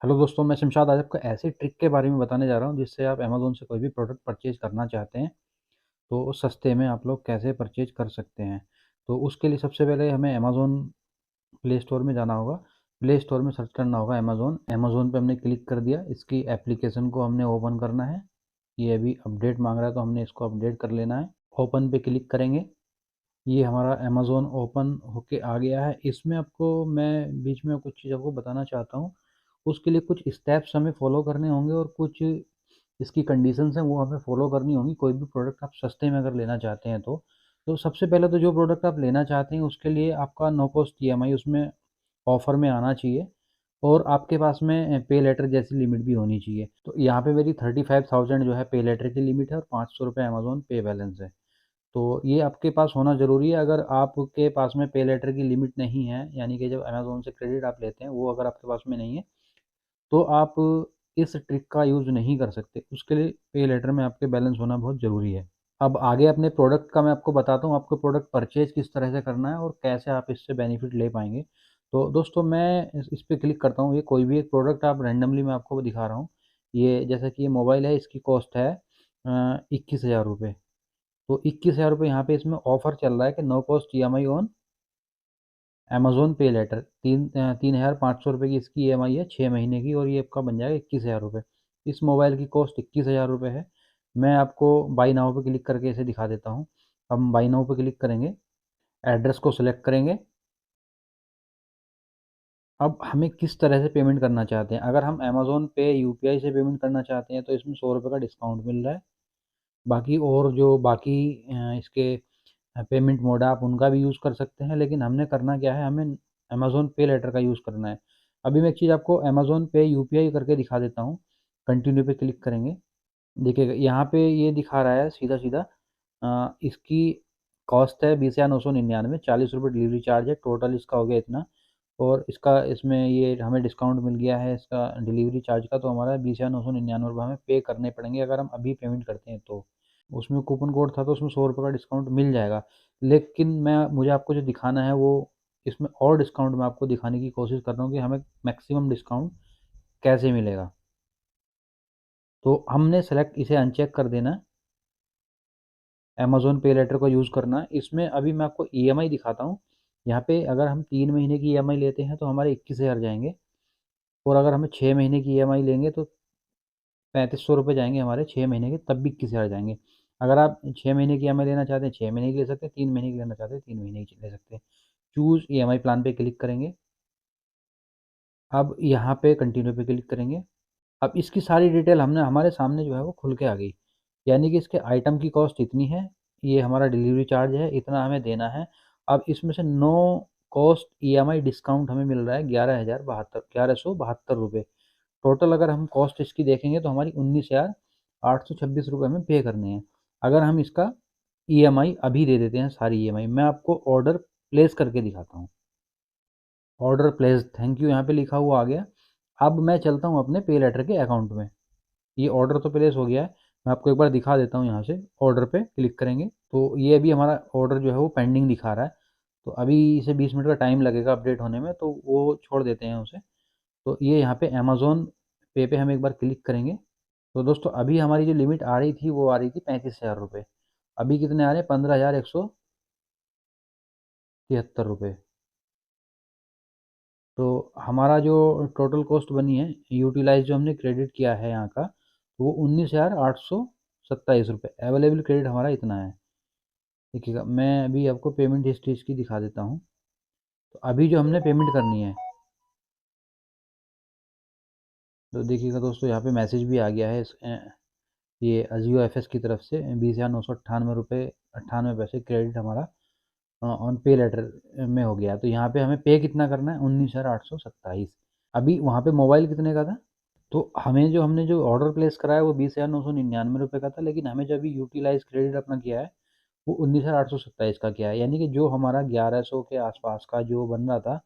Hello दोस्तों, मैं शमशाद आज आपको ऐसी ट्रिक के बारे में बताने जा रहा हूँ जिससे आप अमेज़न से कोई भी प्रोडक्ट परचेज़ करना चाहते हैं, तो सस्ते में आप लोग कैसे परचेज़ कर सकते हैं। तो उसके लिए सबसे पहले हमें अमेज़न प्ले स्टोर में जाना होगा। प्ले स्टोर में सर्च करना होगा अमेज़न। अमेज़न पे हमने क्लिक कर दिया, इसकी एप्लीकेशन को हमने ओपन करना है। ये अभी अपडेट माँग रहा है तो हमने इसको अपडेट कर लेना है। ओपन पे क्लिक करेंगे। ये हमारा अमेज़न ओपन होके आ गया है। इसमें आपको मैं बीच में कुछ चीज़ आपको बताना चाहता हूँ। उसके लिए कुछ स्टेप्स हमें फ़ॉलो करने होंगे और कुछ इसकी कंडीशंस हैं वो हमें फ़ॉलो करनी होंगी, कोई भी प्रोडक्ट आप सस्ते में अगर लेना चाहते हैं तो। तो सबसे पहले तो जो प्रोडक्ट आप लेना चाहते हैं उसके लिए आपका नो कॉस्ट ईएमआई उसमें ऑफ़र में आना चाहिए और आपके पास में पे लेटर जैसी लिमिट भी होनी चाहिए। तो यहाँ पे मेरी 35,000 जो है पे लेटर की लिमिट है और ₹500 अमेज़न पे बैलेंस है। तो ये आपके पास होना ज़रूरी है। अगर आपके पास में पे लेटर की लिमिट नहीं है, यानी कि जब अमेज़न से क्रेडिट आप लेते हैं, वो अगर आपके पास में नहीं है, तो आप इस ट्रिक का यूज़ नहीं कर सकते। उसके लिए पे लेटर में आपके बैलेंस होना बहुत ज़रूरी है। अब आगे अपने प्रोडक्ट का मैं आपको बताता हूँ, आपको प्रोडक्ट परचेज़ किस तरह से करना है और कैसे आप इससे बेनिफिट ले पाएँगे। तो दोस्तों मैं इस पे क्लिक करता हूँ, ये कोई भी एक प्रोडक्ट आप रैंडमली मैं आपको दिखा रहा हूँ। ये जैसे कि ये मोबाइल है, इसकी कॉस्ट है ₹21,000। तो ₹21,000 यहाँ पे इसमें ऑफ़र चल रहा है कि no cost EMI on Amazon pay later 3,500 रुपए की इसकी ईएमआई है 6 महीने की और ये आपका बन जाएगा ₹21,000। इस मोबाइल की कॉस्ट ₹21,000 है। मैं आपको बाय नाउ पे क्लिक करके इसे दिखा देता हूँ। हम बाय नाउ पे क्लिक करेंगे, एड्रेस को सेलेक्ट करेंगे। अब हमें किस तरह से पेमेंट करना चाहते हैं, अगर हम अमेज़न पे यूपीआई से पेमेंट करना चाहते हैं तो इसमें ₹100 का डिस्काउंट मिल रहा है। बाकी और जो बाकी इसके पेमेंट मोड है आप उनका भी यूज़ कर सकते हैं, लेकिन हमने करना क्या है, हमें अमेज़न पे लेटर का यूज़ करना है। अभी मैं एक चीज़ आपको अमेज़न पे यूपीआई करके दिखा देता हूँ। कंटिन्यू पे क्लिक करेंगे। देखिएगा यहाँ पे ये दिखा रहा है सीधा-सीधा इसकी कॉस्ट है 20,999, ₹40 डिलीवरी चार्ज है, टोटल इसका हो गया इतना और इसका इसमें ये हमें डिस्काउंट मिल गया है इसका डिलीवरी चार्ज का, तो हमारा ₹20,999 हमें पे करने पड़ेंगे अगर हम अभी पेमेंट करते हैं तो। उसमें कूपन कोड था तो उसमें ₹100 का डिस्काउंट मिल जाएगा। लेकिन मुझे आपको जो दिखाना है वो इसमें और डिस्काउंट मैं आपको दिखाने की कोशिश कर रहा हूँ कि हमें मैक्सिमम डिस्काउंट कैसे मिलेगा। तो हमने सेलेक्ट इसे अनचेक कर देना है, अमेज़न पे लेटर को यूज़ करना है। इसमें अभी मैं आपको ईएमआई दिखाता हूँ। यहाँ पे अगर हम 3 महीने की ईएमआई लेते हैं तो हमारे 21,000 जाएँगे और अगर हमें 6 महीने की ईएमआई लेंगे तो ₹3500 जाएँगे हमारे 6 महीने के, तब भी 21,000 जाएँगे। अगर आप 6 महीने की ईएमआई लेना चाहते हैं, 6 महीने की ले सकते हैं, 3 महीने की लेना चाहते हैं, 3 महीने की ले सकते हैं। चूज़ ईएमआई प्लान पे क्लिक करेंगे। अब यहाँ पे कंटिन्यू पे क्लिक करेंगे। अब इसकी सारी डिटेल हमने हमारे सामने जो है वो खुल के आ गई। यानी कि इसके आइटम की कॉस्ट इतनी है, ये हमारा डिलीवरी चार्ज है, इतना हमें देना है। अब इसमें से नो कॉस्ट ईएमआई डिस्काउंट हमें मिल रहा है ₹11,072। टोटल अगर हम कॉस्ट इसकी देखेंगे तो हमारी ₹19,826 हमें पे करने हैं। अगर हम इसका ईएमआई अभी दे देते हैं सारी ईएमआई, मैं आपको ऑर्डर प्लेस करके दिखाता हूँ। ऑर्डर प्लेस्ड, थैंक यू यहाँ पे लिखा हुआ आ गया। अब मैं चलता हूँ अपने पे लेटर के अकाउंट में। ये ऑर्डर तो प्लेस हो गया है। मैं आपको एक बार दिखा देता हूँ, यहाँ से ऑर्डर पे क्लिक करेंगे तो ये अभी हमारा ऑर्डर जो है वो पेंडिंग दिखा रहा है। तो अभी इसे 20 मिनट का टाइम लगेगा अपडेट होने में, तो वो छोड़ देते हैं उसे। तो ये यहाँ पे अमेज़न पे पे हम एक बार क्लिक करेंगे। तो दोस्तों अभी हमारी जो लिमिट आ रही थी वो आ रही थी ₹35,000। अभी कितने आ रहे हैं, ₹15,173। तो हमारा जो टोटल कॉस्ट बनी है, यूटिलाइज़ जो हमने क्रेडिट किया है यहाँ का, वो ₹19,827। अवेलेबल क्रेडिट हमारा इतना है। देखिएगा मैं अभी आपको पेमेंट हिस्ट्री इसकी दिखा देता हूँ। तो अभी जो हमने पेमेंट करनी है, तो देखिएगा दोस्तों यहाँ पे मैसेज भी आ गया है ये अजियो एफएस की तरफ से ₹20,998 98 क्रेडिट हमारा ऑन पे लेटर में हो गया। तो यहाँ पे हमें पे कितना करना है, 19,827। अभी वहाँ पे मोबाइल कितने का था, तो हमने जो ऑर्डर प्लेस कराया वो ₹20,999 का था, लेकिन हमें जो अभी यूटिलाइज क्रेडिट अपना किया है वो 19,827 का किया है। यानी कि जो हमारा 1100 के आसपास का जो बन रहा था,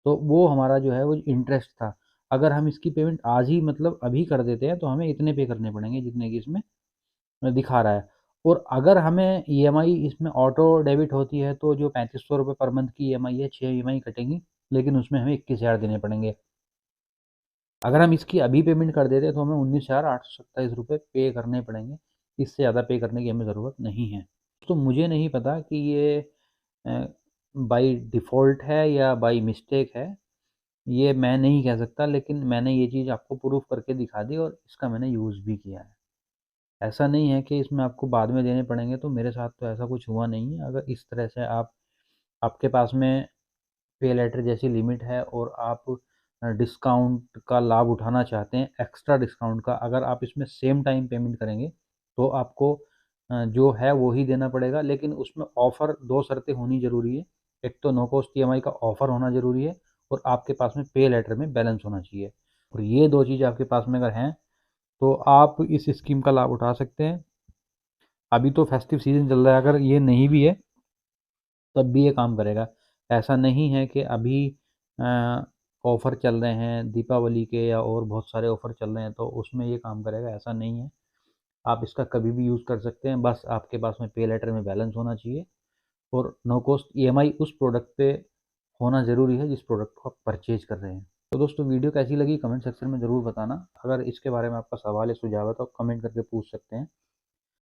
तो वो हमारा जो है वो इंटरेस्ट था। अगर हम इसकी पेमेंट आज ही मतलब अभी कर देते हैं तो हमें इतने पे करने पड़ेंगे जितने कि इसमें दिखा रहा है। और अगर हमें ईएमआई इसमें ऑटो डेबिट होती है तो जो ₹3500 पर मंथ की ईएमआई है, 6 ईएमआई कटेंगी, लेकिन उसमें हमें 21,000 देने पड़ेंगे। अगर हम इसकी अभी पेमेंट कर देते तो हमें 19,827 रुपये पे करने पड़ेंगे, इससे ज़्यादा पे करने की हमें ज़रूरत नहीं है। तो मुझे नहीं पता कि ये बाय डिफ़ॉल्ट है या बाय मिस्टेक है, ये मैं नहीं कह सकता, लेकिन मैंने ये चीज़ आपको प्रूफ़ करके दिखा दी और इसका मैंने यूज़ भी किया है। ऐसा नहीं है कि इसमें आपको बाद में देने पड़ेंगे, तो मेरे साथ तो ऐसा कुछ हुआ नहीं है। अगर इस तरह से आपके पास में पे लेटर जैसी लिमिट है और आप डिस्काउंट का लाभ उठाना चाहते हैं, एक्स्ट्रा डिस्काउंट का, अगर आप इसमें सेम टाइम पेमेंट करेंगे तो आपको जो है वो ही देना पड़ेगा, लेकिन उसमें ऑफ़र 2 शर्तें होनी ज़रूरी है। एक तो नो कॉस्ट ईएमआई का ऑफ़र होना ज़रूरी है और आपके पास में पे लेटर में बैलेंस होना चाहिए, और ये 2 चीज़ आपके पास में अगर हैं तो आप इस स्कीम का लाभ उठा सकते हैं। अभी तो फेस्टिव सीज़न चल रहा है, अगर ये नहीं भी है तब भी ये काम करेगा। ऐसा नहीं है कि अभी ऑफ़र चल रहे हैं दीपावली के या और बहुत सारे ऑफ़र चल रहे हैं तो उसमें ये काम करेगा, ऐसा नहीं है। आप इसका कभी भी यूज़ कर सकते हैं, बस आपके पास में पे लेटर में बैलेंस होना चाहिए और नो कॉस्ट ईएमआई उस प्रोडक्ट पे होना ज़रूरी है जिस प्रोडक्ट को आप परचेज़ कर रहे हैं। तो दोस्तों, वीडियो कैसी लगी कमेंट सेक्शन में ज़रूर बताना। अगर इसके बारे में आपका सवाल या सुझाव है तो आप कमेंट करके पूछ सकते हैं।